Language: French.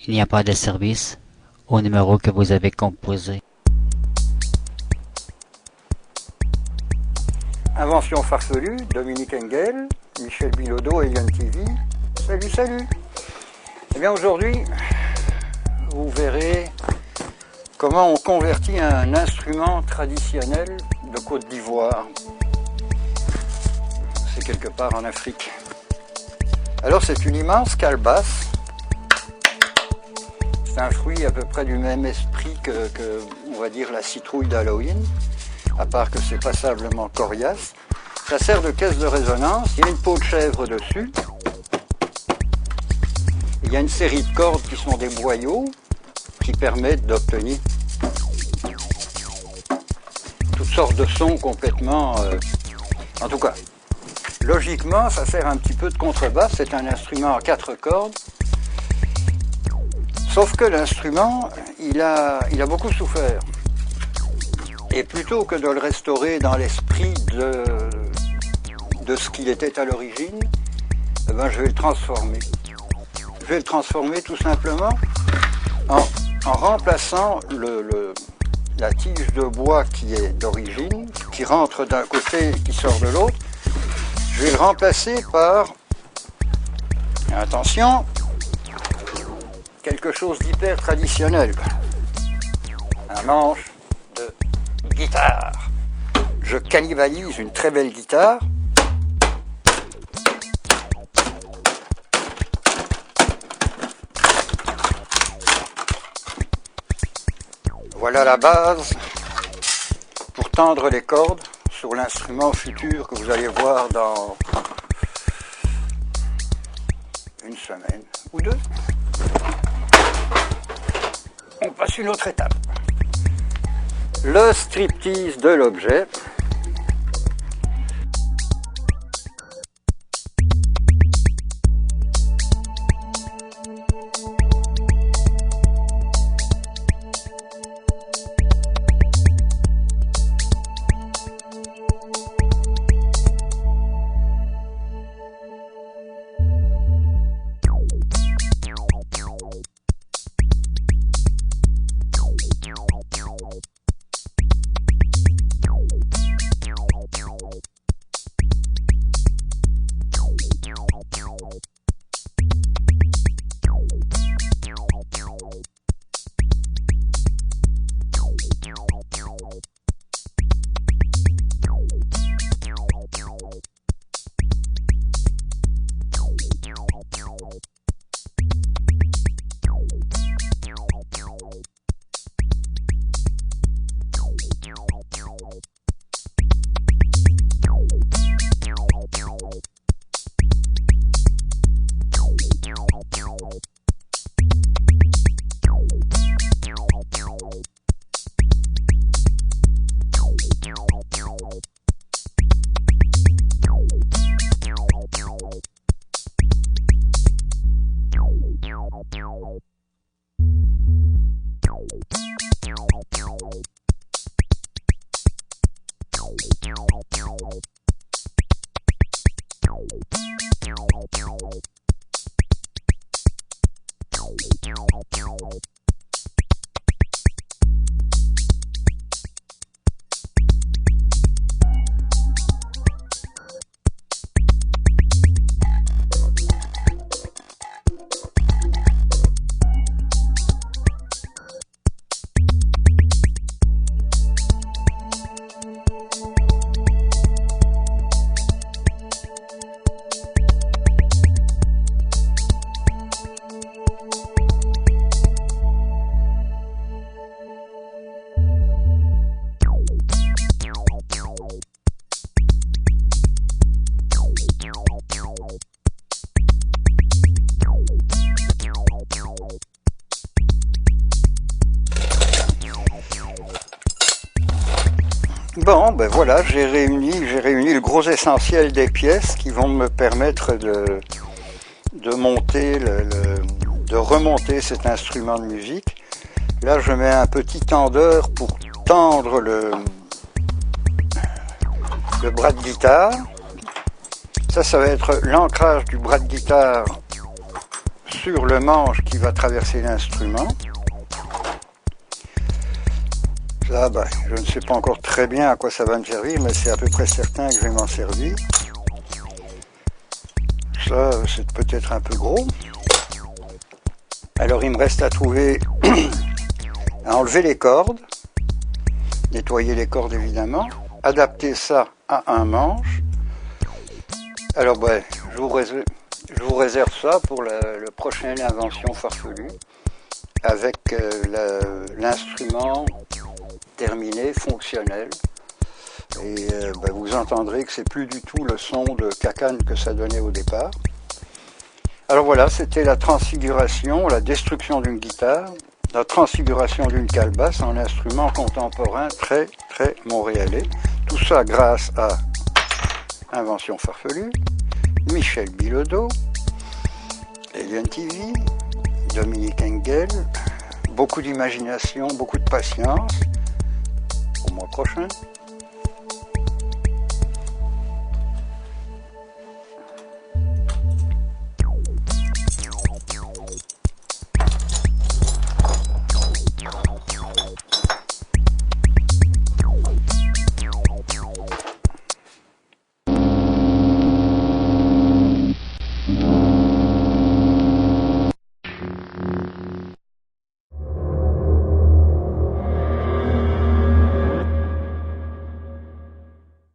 Il n'y a pas de service au numéro que vous avez composé. Invention farfelue, Dominique Engel, Michel Bilodeau et Yann TV. Salut, salut. Eh bien aujourd'hui, vous verrez comment on convertit un instrument traditionnel de Côte d'Ivoire. C'est quelque part en Afrique. Alors c'est une immense calebasse. C'est un fruit à peu près du même esprit que on va dire, la citrouille d'Halloween, à part que c'est passablement coriace. Ça sert de caisse de résonance, il y a une peau de chèvre dessus. Il y a une série de cordes qui sont des boyaux qui permettent d'obtenir toutes sortes de sons complètement... En tout cas, logiquement, ça sert un petit peu de contrebasse. C'est un instrument à 4 cordes. Sauf que l'instrument, il a beaucoup souffert. Et plutôt que de le restaurer dans l'esprit de ce qu'il était à l'origine, eh ben, je vais le transformer. Je vais le transformer tout simplement en remplaçant la tige de bois qui est d'origine, qui rentre d'un côté et qui sort de l'autre. Je vais le remplacer par, attention, quelque chose d'hyper traditionnel. Un manche de guitare. Je cannibalise une très belle guitare. Voilà la base pour tendre les cordes sur l'instrument futur que vous allez voir dans une semaine ou deux. On passe une autre étape. Le striptease de l'objet. Bon, ben voilà, j'ai réuni le gros essentiel des pièces qui vont me permettre de monter, de remonter cet instrument de musique. Là, je mets un petit tendeur pour tendre le bras de guitare. Ça va être l'ancrage du bras de guitare sur le manche qui va traverser l'instrument. Ça, je ne sais pas encore très bien à quoi ça va me servir, mais c'est à peu près certain que je vais m'en servir. Ça, c'est peut-être un peu gros. Alors, il me reste à trouver, à enlever les cordes, nettoyer les cordes évidemment, adapter ça à un manche. Alors, je vous réserve ça pour le prochaine invention farfelue, avec l'instrument terminé, fonctionnel. Et vous entendrez que c'est plus du tout le son de cacane que ça donnait au départ. Alors voilà, c'était la transfiguration, la destruction d'une guitare, la transfiguration d'une calebasse en instrument contemporain très très montréalais. Tout ça grâce à Invention farfelue, Michel Bilodeau, Alien TV, Dominique Engel, beaucoup d'imagination, beaucoup de patience. Au mois prochain.